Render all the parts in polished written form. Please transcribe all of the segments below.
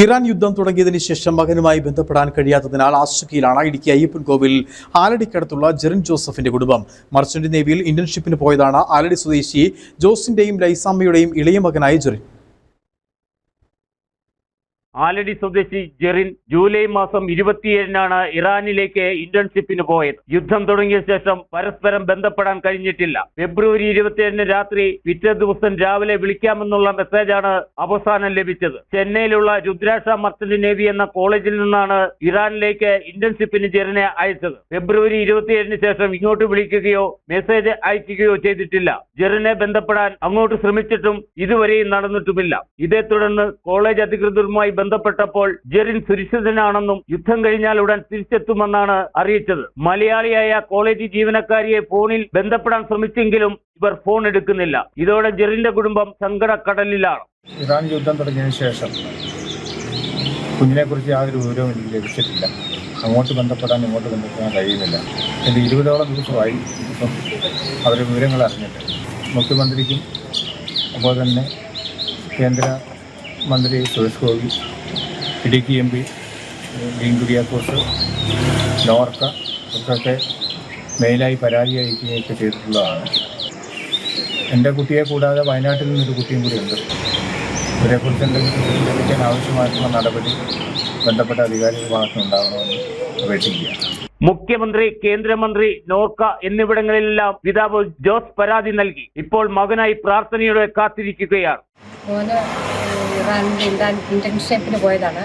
Iran യുദ്ധം തുടങ്ങിയതിനു ശേഷം മകനുമായി ബന്ധപ്പെടാൻ കഴിയാത്തതിനാൽ ആശങ്കയിലാണ് ഇടുക്കി അയ്യപ്പൻകോവിൽ ആലടിക്കടുത്തുള്ള ജെറിൻ ജോസഫിന്റെ കുടുംബം. മർച്ചന്റ് നേവിയിൽ ഇന്റേൺഷിപ്പിന് പോയതാണ് ആലടി സ്വദേശി ജോസിന്റെയും ലൈസാമ്മയുടെയും ഇളയ മകനായ ജെറിൻ. ആലടി സ്വദേശി ജെറിൻ ജൂലൈ മാസം 27-നാണ് ഇറാനിലേക്ക് ഇന്റേൺഷിപ്പിന് പോയത്. യുദ്ധം തുടങ്ങിയ ശേഷം പരസ്പരം ബന്ധപ്പെടാൻ കഴിഞ്ഞിട്ടില്ല. ഫെബ്രുവരി 27-ന് രാത്രി പിറ്റേ ദിവസം രാവിലെ വിളിക്കാമെന്നുള്ള മെസ്സേജാണ് അവസാനം ലഭിച്ചത്. ചെന്നൈയിലുള്ള രുദ്രാക്ഷ മർച്ചന്റ് നേവി എന്ന കോളേജിൽ നിന്നാണ് ഇറാനിലേക്ക് ഇന്റേൺഷിപ്പിന് ജെറിനെ അയച്ചത്. ഫെബ്രുവരി 27-ന് ശേഷം ഇങ്ങോട്ട് വിളിക്കുകയോ മെസ്സേജ് അയക്കുകയോ ചെയ്തിട്ടില്ല. ജെറിനെ ബന്ധപ്പെടാൻ അങ്ങോട്ട് ശ്രമിച്ചിട്ടും ഇതുവരെയും നടന്നിട്ടുമില്ല. ഇതേ തുടർന്ന് കോളേജ് അധികൃതരുമായി ബന്ധപ്പെട്ടപ്പോൾ ജെറിൻ സുരക്ഷിതനാണെന്നും യുദ്ധം കഴിഞ്ഞാൽ ഉടൻ തിരിച്ചെത്തുമെന്നാണ് അറിയിച്ചത്. മലയാളിയായ കോളേജ് ജീവനക്കാരിയെ ഫോണിൽ ബന്ധപ്പെടാൻ ശ്രമിച്ചെങ്കിലും ഇവർ ഫോൺ എടുക്കുന്നില്ല. ഇതോടെ ജെറിന്റെ കുടുംബം സങ്കടക്കടലിലാണ്. ഇറാൻ യുദ്ധം തുടങ്ങിയതിനു ശേഷം കുഞ്ഞിനെ കുറിച്ച് യാതൊരു വിവരവും എനിക്ക് ലഭിച്ചിട്ടില്ല. അങ്ങോട്ട് ബന്ധപ്പെടാൻ ഇങ്ങോട്ട് ബന്ധപ്പെടാൻ കഴിയുന്നില്ല. എൻ്റെ 20ഓളം ദിവസമായി ഇപ്പം അവരുടെ വിവരങ്ങൾ അറിഞ്ഞിട്ട് മുഖ്യമന്ത്രിക്കും അതുപോലെ തന്നെ കേന്ദ്ര മന്ത്രി സുരേഷ് ഗോപി, ഇടുക്കി MP ഡീൻ കുര്യാക്കോസ്, നോർക്ക ഇവർക്കൊക്കെ മെയിലായി പരാതി അയക്കുകയൊക്കെ ചെയ്തിട്ടുള്ളതാണ്. എൻ്റെ കുട്ടിയെ കൂടാതെ വയനാട്ടിൽ നിന്നൊരു കുട്ടിയും കൂടി ഉണ്ട്. ഇവരെക്കുറിച്ച് എന്തെങ്കിലും ലഭിക്കാൻ ആവശ്യമായിട്ടുള്ള നടപടി ബന്ധപ്പെട്ട അധികാരികളുടെ ഭാഗത്തുനിന്നുണ്ടാകണമെന്ന് അപേക്ഷിക്കുക. മുഖ്യമന്ത്രി, കേന്ദ്രമന്ത്രി, നോർക്ക എന്നിവിടങ്ങളിലെല്ലാം പിതാവ് ജോസ് പരാതി നൽകി. ഇപ്പോൾ മകനായി പ്രാർത്ഥനയോടെ കാത്തിരിക്കുകയാണ്. മോന് ഇറാനിൻ്റെ ഇന്റേൺഷിപ്പിന് പോയതാണ്.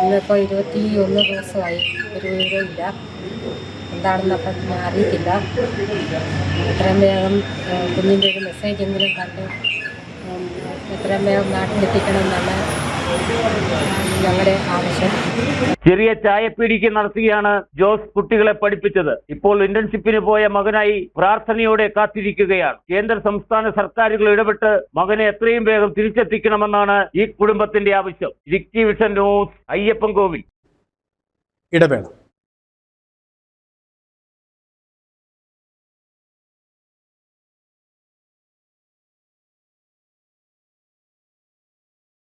ഇന്നിപ്പോൾ 21 ദിവസമായി. ഒരു വിവരമില്ല, എന്താണെന്നപ്പം അറിയത്തില്ല. എത്രയും വേഗം കുഞ്ഞിൻ്റെ ഒരു മെസ്സേജെങ്കിലും കണ്ട് എത്രയും വേഗം നാട്ടിലെത്തിക്കണമെന്നാണ് ഞങ്ങളുടെ ആവശ്യം. ചെറിയ ചായപ്പീടിക്ക് നടത്തിയാണ് ജോസ് കുട്ടികളെ പഠിപ്പിച്ചത്. ഇപ്പോൾ ഇന്റേൺഷിപ്പിന് പോയ മകനായി പ്രാർത്ഥനയോടെ കാത്തിരിക്കുകയാണ്. കേന്ദ്ര സംസ്ഥാന സർക്കാരുകൾ ഇടപെട്ട് മകനെ എത്രയും വേഗം തിരിച്ചെത്തിക്കണമെന്നാണ് ഈ കുടുംബത്തിന്റെ ആവശ്യം. Idukki vision news, Ayyappancoil. ഇടവേള.